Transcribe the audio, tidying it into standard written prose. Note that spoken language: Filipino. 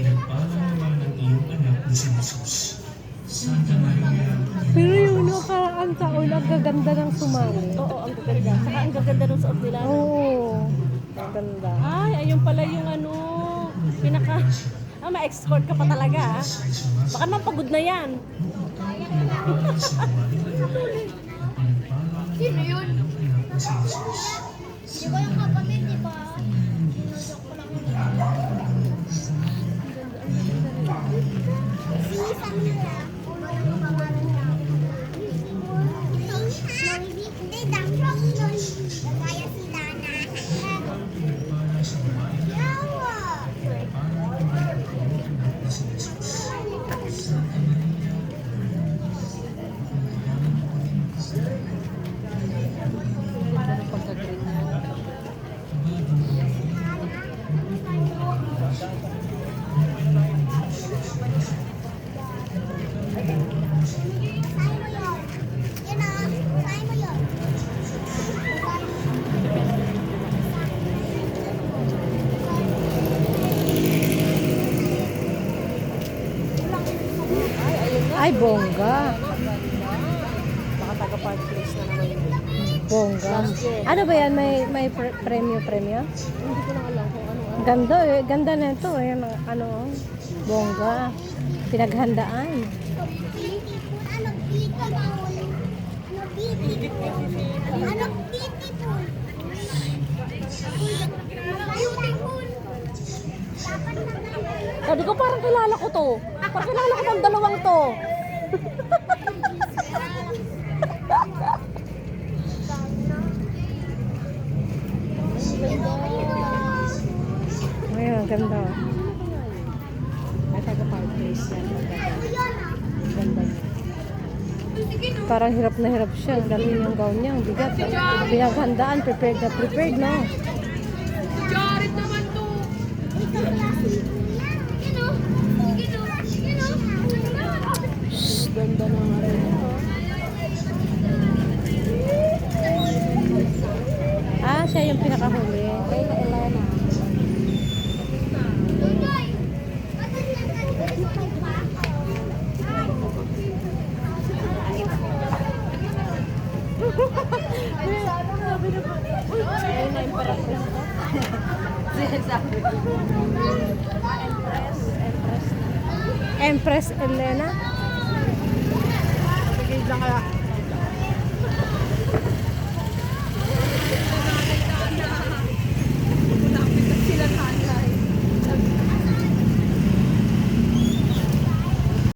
Pinagpapalawa ng iyong anak na si Jesus. Santa Maria, Pero yung nakaraan taon, ang gaganda ng sumali. Oo, ang gaganda. Saka ang gaganda ng suot nila. No? Oo. Ang ganda. Ay, ayun pala yung ano, pinaka... ma-export ka pa talaga. Ah. Baka naman pagod na yan. Sino yun? Di ba yung kapatid, di ba? Sinusok ko lang yun. Si Samira. Walang pangalan niya. Hindi, damsok yun. Kaya si Dana. Yawa! Ay, bongga. Baka taga-park place na naman yun. Bongga. Ano ba yan? May premyo? Hindi ko lang alam kung ano. Ganda eh. Ganda na ito eh. Ano, bongga. Pinaghandaan. Ano beautiful? Ano beautiful? Dapat na Sabi ko parang kilala ko to. Parang kilala ko tong dalawang to. Ayun, ang ganda. May taga-park place yan. Ganda niya. Parang hirap na hirap siya. Ang dami yung gown niya. Ang bigat. Pinaghandaan. Prepared na prepared, no? Jared naman to. Shhh, ganda ng arena. Ah, siya yung pinakahuli. Okay na Elena. Ayun na yung parapres ko. Sabi ko. Empress Empress Elena. Bigay lang kaya.